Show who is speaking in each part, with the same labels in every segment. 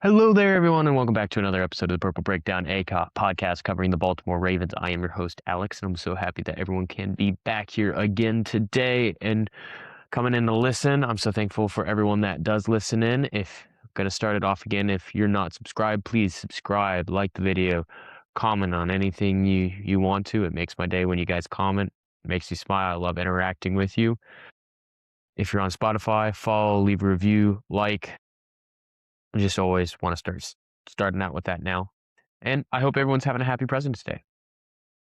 Speaker 1: Hello there, everyone, and welcome back to another episode of the Purple Breakdown, a podcast covering the Baltimore Ravens. I am your host, Alex, and I'm so happy that everyone can be back here again today and coming in to listen. I'm so thankful for everyone that does listen in. If I'm going to start it off again, if you're not subscribed, please subscribe, like the video, comment on anything you want to. It makes my day when you guys comment. It makes me smile. I love interacting with you. If you're on Spotify, follow, leave a review, like. I just always want to starting out with that now. And I hope everyone's having a happy President's Day,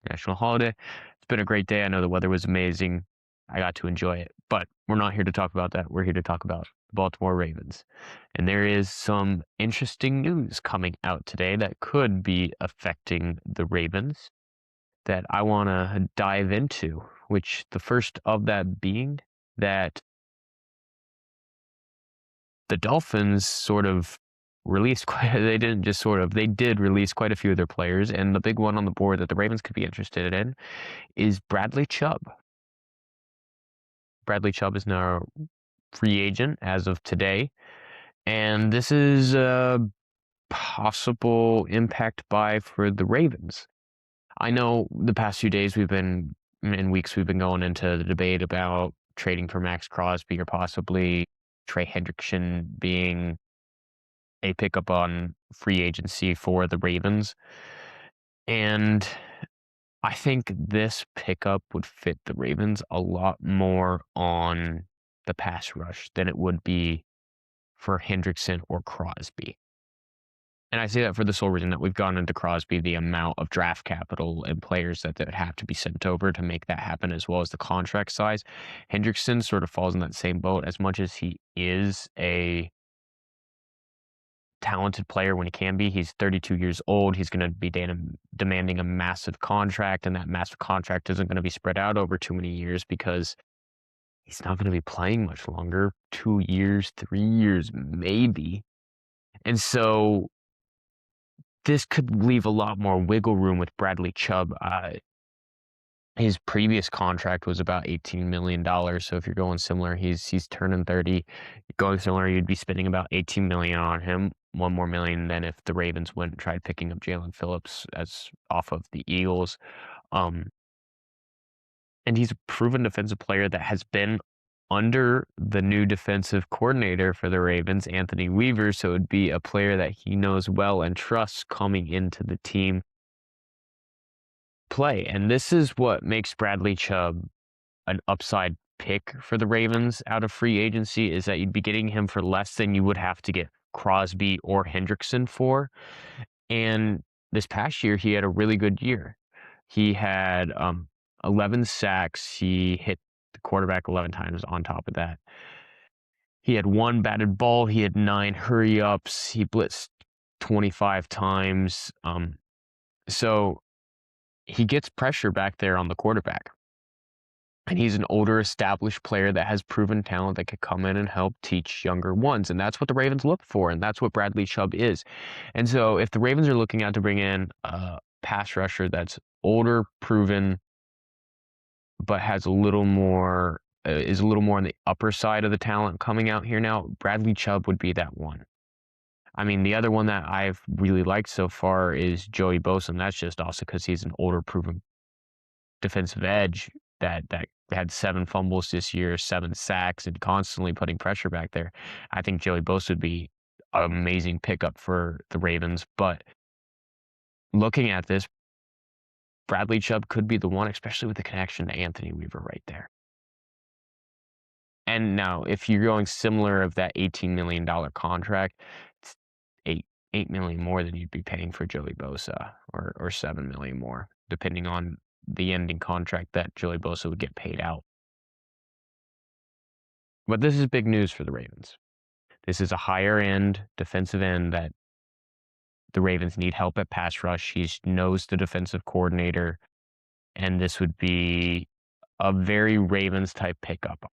Speaker 1: national holiday. It's been a great day. I know the weather was amazing. I got to enjoy it, but we're not here to talk about that. We're here to talk about the Baltimore Ravens. And there is some interesting news coming out today that could be affecting the Ravens that I want to dive into, which the first of that being that the Dolphins sort of released they didn't just sort of, they did release quite a few of their players. And the big one on the board that the Ravens could be interested in is Bradley Chubb. Bradley Chubb is now a free agent as of today. And this is a possible impact buy for the Ravens. I know the past few days we've been going into the debate about trading for Max Crosby or possibly Trey Hendrickson being a pickup on free agency for the Ravens. And I think this pickup would fit the Ravens a lot more on the pass rush than it would be for Hendrickson or Crosby. And I say that for the sole reason that we've gone into Crosby, the amount of draft capital and players that would have to be sent over to make that happen, as well as the contract size. Hendrickson sort of falls in that same boat. As much as he is a talented player when he can be, he's 32 years old. He's going to be demanding a massive contract, and that massive contract isn't going to be spread out over too many years because he's not going to be playing much longer. 2 years, 3 years, maybe. And so this could leave a lot more wiggle room with Bradley Chubb. His previous contract was about $18 million. So if you're going similar, he's turning 30. Going similar, you'd be spending about $18 million on him. $1 more million than if the Ravens went and tried picking up Jalen Phillips as off of the Eagles. And he's a proven defensive player that has been under the new defensive coordinator for the Ravens, Anthony Weaver. So it would be a player that he knows well and trusts coming into the team play. And this is what makes Bradley Chubb an upside pick for the Ravens out of free agency, is that you'd be getting him for less than you would have to get Crosby or Hendrickson for. And this past year, he had a really good year. He had 11 sacks. He hit the quarterback 11 times on top of that. He had 1 batted ball. He had 9 hurry-ups. He blitzed 25 times. So he gets pressure back there on the quarterback. And he's an older, established player that has proven talent that could come in and help teach younger ones. And that's what the Ravens look for. And that's what Bradley Chubb is. And so if the Ravens are looking out to bring in a pass rusher that's older, proven, but has a little more, is a little more on the upper side of the talent coming out here now, Bradley Chubb would be that one. I mean, the other one that I've really liked so far is Joey Bosa. And that's just also because he's an older, proven defensive edge that had 7 fumbles this year, 7 sacks, and constantly putting pressure back there. I think Joey Bosa would be an amazing pickup for the Ravens. But looking at this, Bradley Chubb could be the one, especially with the connection to Anthony Weaver right there. And now, if you're going similar of that $18 million contract, it's $8 million more than you'd be paying for Joey Bosa, or $7 million more, depending on the ending contract that Joey Bosa would get paid out. But this is big news for the Ravens. This is a higher end defensive end that the Ravens need help at pass rush. He knows the defensive coordinator, and this would be a very Ravens type pickup.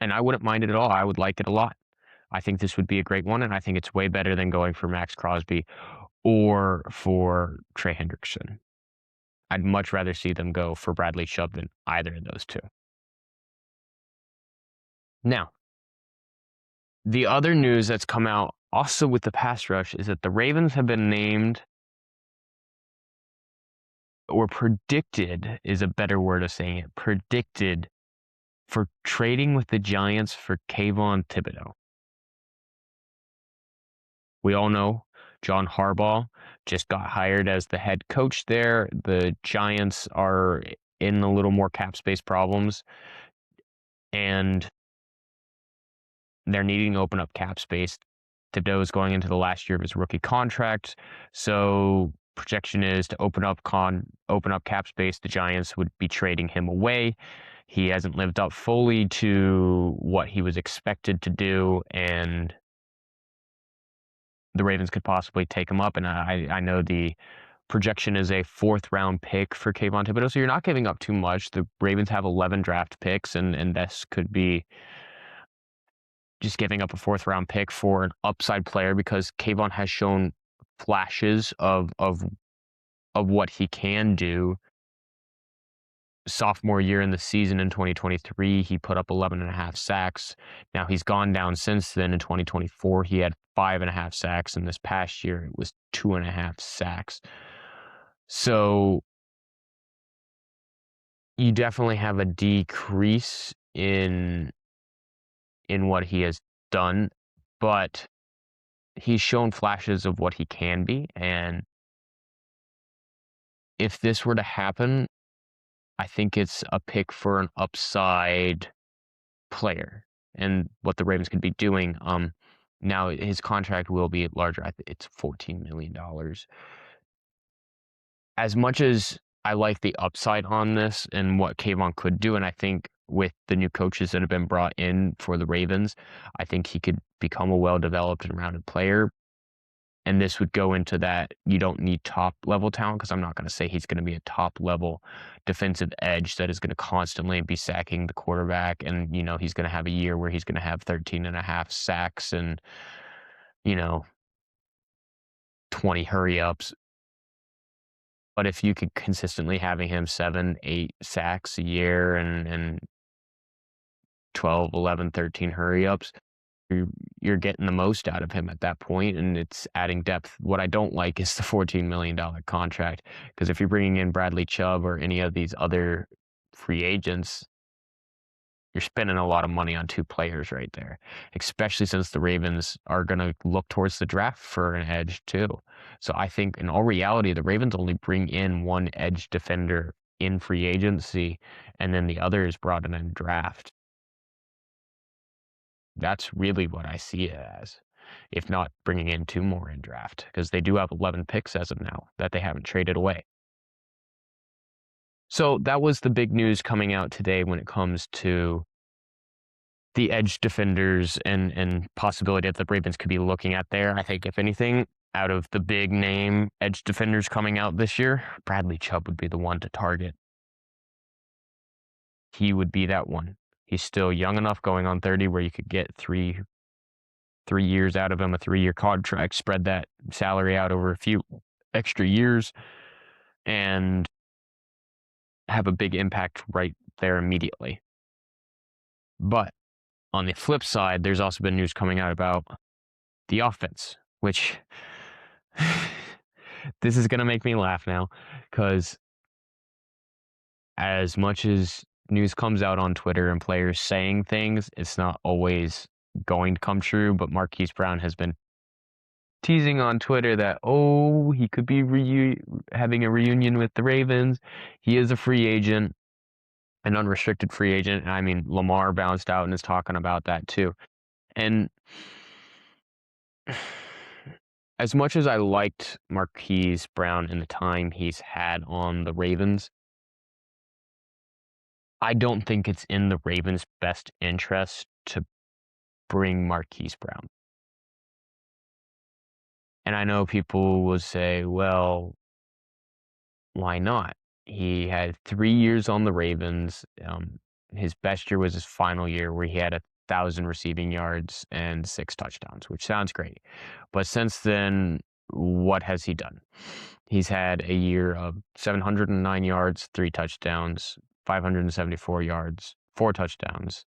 Speaker 1: And I wouldn't mind it at all. I would like it a lot. I think this would be a great one, and I think it's way better than going for Max Crosby or for Trey Hendrickson. I'd much rather see them go for Bradley Chubb than either of those two. Now, The other news that's come out also with the pass rush is that the Ravens have been named or predicted is a better word of saying it, predicted for trading with the Giants for Kayvon Thibodeau. We all know John Harbaugh just got hired as the head coach there. The Giants are in a little more cap space problems, and they're needing to open up cap space. Thibodeau is going into the last year of his rookie contract, so projection is to open up cap space. The Giants would be trading him away. He hasn't lived up fully to what he was expected to do, and the Ravens could possibly take him up. And I know the projection is a 4th-round pick for Kayvon Thibodeau, so you're not giving up too much. The Ravens have 11 draft picks, and this could be just giving up a 4th-round pick for an upside player because Kayvon has shown flashes of what he can do. Sophomore year in the season in 2023, he put up 11.5 sacks. Now he's gone down since then. In 2024, he had 5.5 sacks, and this past year it was 2.5 sacks. So you definitely have a decrease in what he has done, but he's shown flashes of what he can be. And if this were to happen, I think it's a pick for an upside player and what the Ravens could be doing. Now his contract will be larger. It's $14 million. As much as I like the upside on this and what Kayvon could do, and I think with the new coaches that have been brought in for the Ravens, I think he could become a well-developed and rounded player. And this would go into that you don't need top level talent, because I'm not going to say he's going to be a top level defensive edge that is going to constantly be sacking the quarterback. And, he's going to have a year where he's going to have 13.5 sacks and, 20 hurry ups. But if you could consistently having him 7, 8 sacks a year and 12, 11, 13 hurry ups, you're getting the most out of him at that point, and it's adding depth. What I don't like is the $14 million contract, because if you're bringing in Bradley Chubb or any of these other free agents, you're spending a lot of money on 2 players right there, especially since the Ravens are going to look towards the draft for an edge too. So I think in all reality, the Ravens only bring in 1 edge defender in free agency, and then the other is brought in draft. That's really what I see it as, if not bringing in 2 more in draft, because they do have 11 picks as of now that they haven't traded away. So that was the big news coming out today when it comes to the edge defenders and possibility that the Ravens could be looking at there. I think if anything, out of the big name edge defenders coming out this year, Bradley Chubb would be the one to target. He would be that one. He's still young enough, going on 30, where you could get 3 years out of him, a 3-year contract, spread that salary out over a few extra years, and have a big impact right there immediately. But on the flip side, there's also been news coming out about the offense, which this is going to make me laugh now, because as much as news comes out on Twitter and players saying things, it's not always going to come true. But Marquise Brown has been teasing on Twitter that, he could be having a reunion with the Ravens. He is a free agent, an unrestricted free agent. And I mean, Lamar bounced out and is talking about that too. And as much as I liked Marquise Brown in the time he's had on the Ravens, I don't think it's in the Ravens' best interest to bring Marquise Brown. And I know people will say, well, why not? He had 3 years on the Ravens. His best year was his final year, where he had 1,000 receiving yards and 6 touchdowns, which sounds great. But since then, what has he done? He's had a year of 709 yards, 3 touchdowns, 574 yards, 4 touchdowns.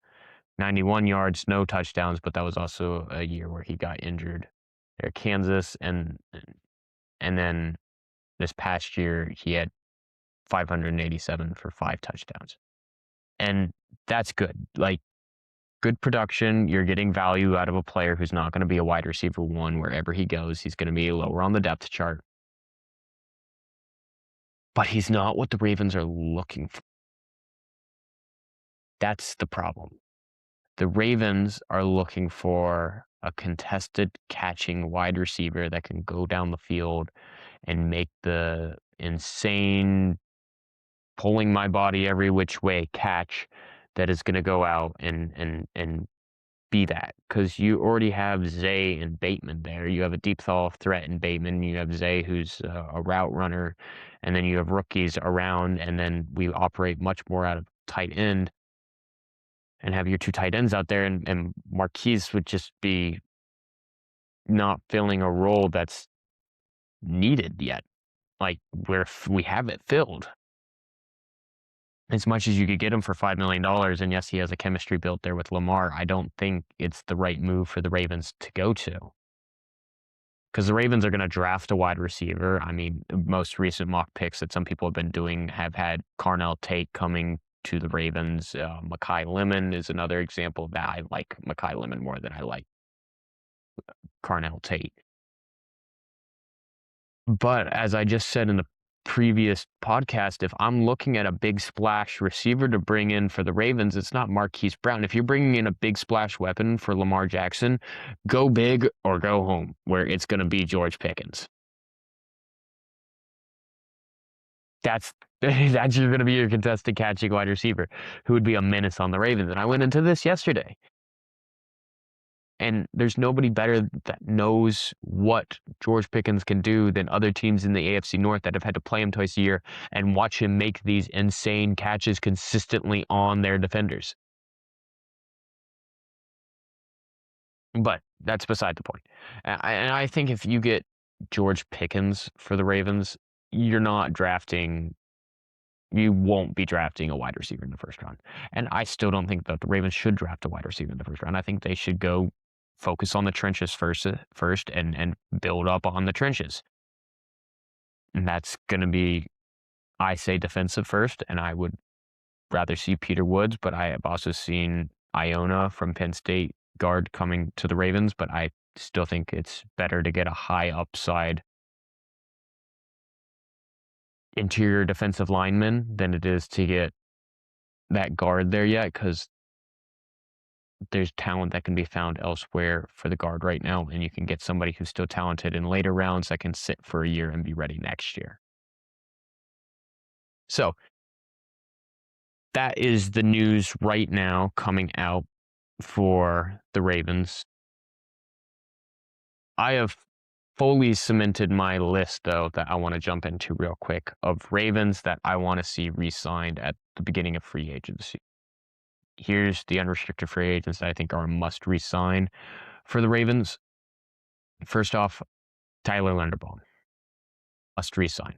Speaker 1: 91 yards, no touchdowns, but that was also a year where he got injured. There, Kansas, and then this past year he had 587 for 5 touchdowns, and that's good. Like, good production. You're getting value out of a player who's not going to be a wide receiver one wherever he goes. He's going to be lower on the depth chart, but he's not what the Ravens are looking for. That's the problem. The Ravens are looking for a contested catching wide receiver that can go down the field and make the insane pulling my body every which way catch that is going to go out and be that, because you already have Zay and Bateman there. You have a deep ball threat in Bateman. You have Zay, who's a route runner, and then you have rookies around, and then we operate much more out of tight end and have your two tight ends out there, and Marquise would just be not filling a role that's needed yet. Like, we have it filled. As much as you could get him for $5 million, and yes, he has a chemistry built there with Lamar, I don't think it's the right move for the Ravens to go to. Because the Ravens are going to draft a wide receiver. I mean, most recent mock picks that some people have been doing have had Carnell Tate coming to the Ravens. Mekhi Lemon is another example of that. I like Mekhi Lemon more than I like Carnell Tate. But as I just said in the previous podcast, if I'm looking at a big splash receiver to bring in for the Ravens, it's not Marquise Brown. If you're bringing in a big splash weapon for Lamar Jackson, go big or go home, where it's going to be George Pickens. That's going to be your contested catching wide receiver who would be a menace on the Ravens. And I went into this yesterday. And there's nobody better that knows what George Pickens can do than other teams in the AFC North that have had to play him twice a year and watch him make these insane catches consistently on their defenders. But that's beside the point. And I think if you get George Pickens for the Ravens, you won't be drafting a wide receiver in the first round. And I still don't think that the Ravens should draft a wide receiver in the first round. I think they should go focus on the trenches first and build up on the trenches. And that's going to be, I say, defensive first, and I would rather see Peter Woods, but I have also seen Iona from Penn State guard coming to the Ravens, but I still think it's better to get a high upside interior defensive lineman than it is to get that guard there yet, because there's talent that can be found elsewhere for the guard right now, and you can get somebody who's still talented in later rounds that can sit for a year and be ready next year. So that is the news right now coming out for the Ravens. I have fully cemented my list, though, that I want to jump into real quick of Ravens that I want to see re-signed at the beginning of free agency. Here's the unrestricted free agents that I think are a must re-sign for the Ravens. First off, Tyler Linderbaum, must re-sign.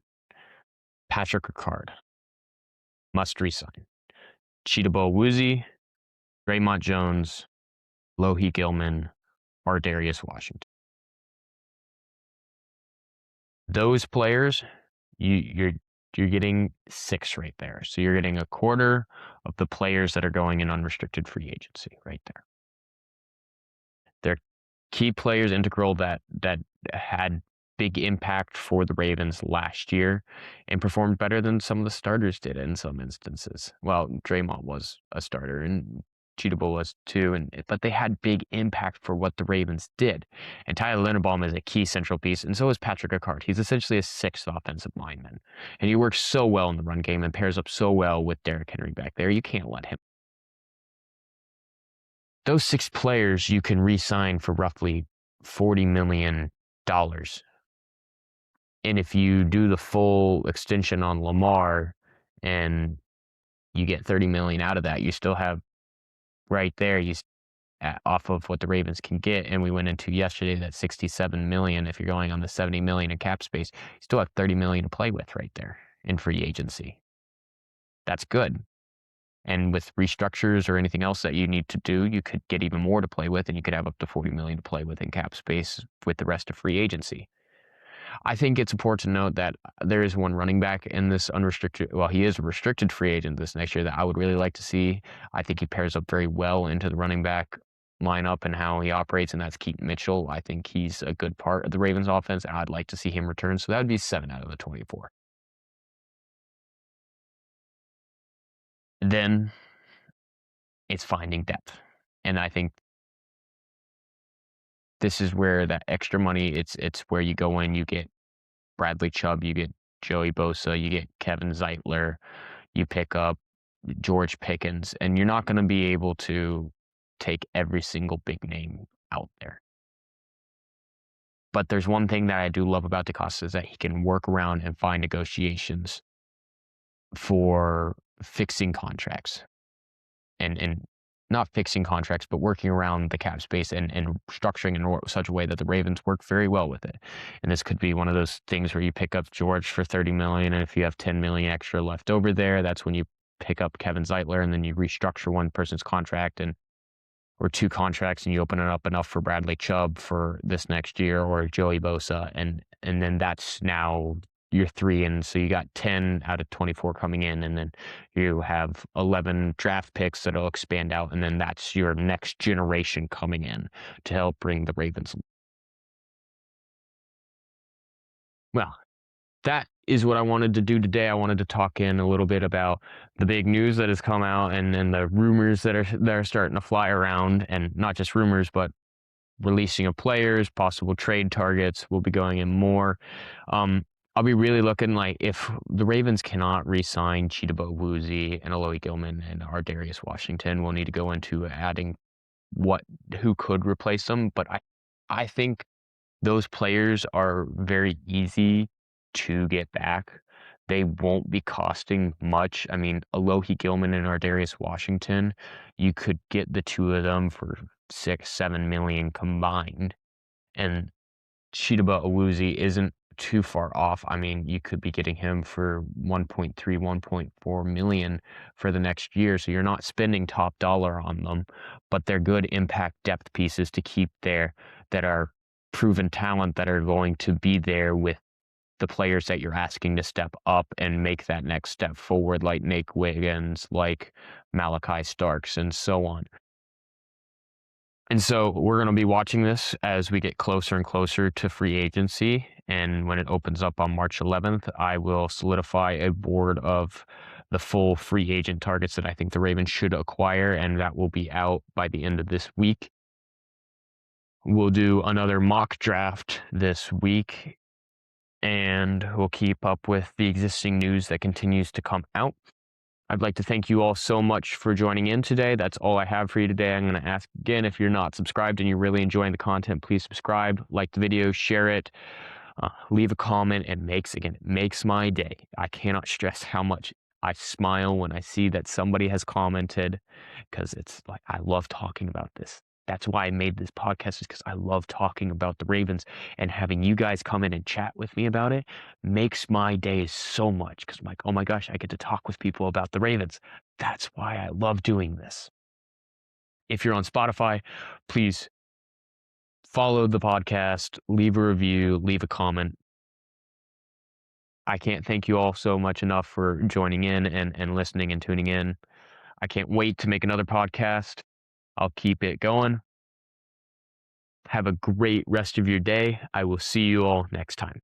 Speaker 1: Patrick Ricard, must re-sign. Chidobe Awuzie, Draymond Jones, Lohi Gilman, or Darius Washington. Those players, you're getting 6 right there. So you're getting a quarter of the players that are going in unrestricted free agency right there. They're key players, integral, that had big impact for the Ravens last year and performed better than some of the starters did in some instances. Well, Draymond was a starter and Chidobe was too, but they had big impact for what the Ravens did. And Tyler Linderbaum is a key central piece, and so is Patrick Ricard. He's essentially a 6th offensive lineman, and he works so well in the run game and pairs up so well with Derrick Henry back there. You can't let him. Those 6 players you can re-sign for roughly $40 million. And if you do the full extension on Lamar and you get $30 million out of that, you still have right there, off of what the Ravens can get. And we went into yesterday that $67 million. If you're going on the $70 million in cap space, you still have $30 million to play with right there in free agency. That's good. And with restructures or anything else that you need to do, you could get even more to play with, and you could have up to 40 million to play with in cap space with the rest of free agency. I think it's important to note that there is one running back in this unrestricted, well, he is a restricted free agent this next year that I would really like to see. I think he pairs up very well into the running back lineup and how he operates, and that's Keaton Mitchell. I think he's a good part of the Ravens offense. I'd like to see him return. So that would be 7 out of the 24. Then it's finding depth. And I think this is where that extra money, it's where you go in, you get Bradley Chubb, you get Joey Bosa, you get Kevin Zeitler, you pick up George Pickens, and you're not going to be able to take every single big name out there. But there's one thing that I do love about DeCosta is that he can work around and find negotiations for fixing contracts and not fixing contracts, but working around the cap space and structuring in such a way that the Ravens work very well with it. And this could be one of those things where you pick up George for 30 million, and if you have 10 million extra left over there, that's when you pick up Kevin Zeitler, and then you restructure one person's contract or two contracts, and you open it up enough for Bradley Chubb for this next year or Joey Bosa, and then that's now your 3, and so you got 10 out of 24 coming in, and then you have 11 draft picks that'll expand out, and then that's your next generation coming in to help bring the Ravens. Well, that is what I wanted to do today. I wanted to talk in a little bit about the big news that has come out and the rumors that are starting to fly around, and not just rumors, but releasing of players, possible trade targets. We'll be going in more. I'll be really looking like if the Ravens cannot re-sign Cheetah Woozy and Alohi Gilman and Ardarius Washington, we'll need to go into adding who could replace them. But I think those players are very easy to get back. They won't be costing much. I mean, Alohi Gilman and Ardarius Washington, you could get the two of them for 6-7 million combined. And Chidobe Awuzie isn't too far off. I mean, you could be getting him for 1.3, 1.4 million for the next year. So you're not spending top dollar on them, but they're good impact depth pieces to keep there that are proven talent that are going to be there with the players that you're asking to step up and make that next step forward, like Nate Wiggins, like Malachi Starks, and so on. And so we're going to be watching this as we get closer and closer to free agency. And when it opens up on March 11th, I will solidify a board of the full free agent targets that I think the Ravens should acquire, and that will be out by the end of this week. We'll do another mock draft this week, and we'll keep up with the existing news that continues to come out. I'd like to thank you all so much for joining in today. That's all I have for you today. I'm going to ask again, if you're not subscribed and you're really enjoying the content, please subscribe, like the video, share it, leave a comment. It makes my day. I cannot stress how much I smile when I see that somebody has commented, because it's like, I love talking about this. That's why I made this podcast, is because I love talking about the Ravens, and having you guys come in and chat with me about it makes my day so much, because I'm like, oh my gosh, I get to talk with people about the Ravens. That's why I love doing this. If you're on Spotify, please follow the podcast, leave a review, leave a comment. I can't thank you all so much enough for joining in and listening and tuning in. I can't wait to make another podcast. I'll keep it going. Have a great rest of your day. I will see you all next time.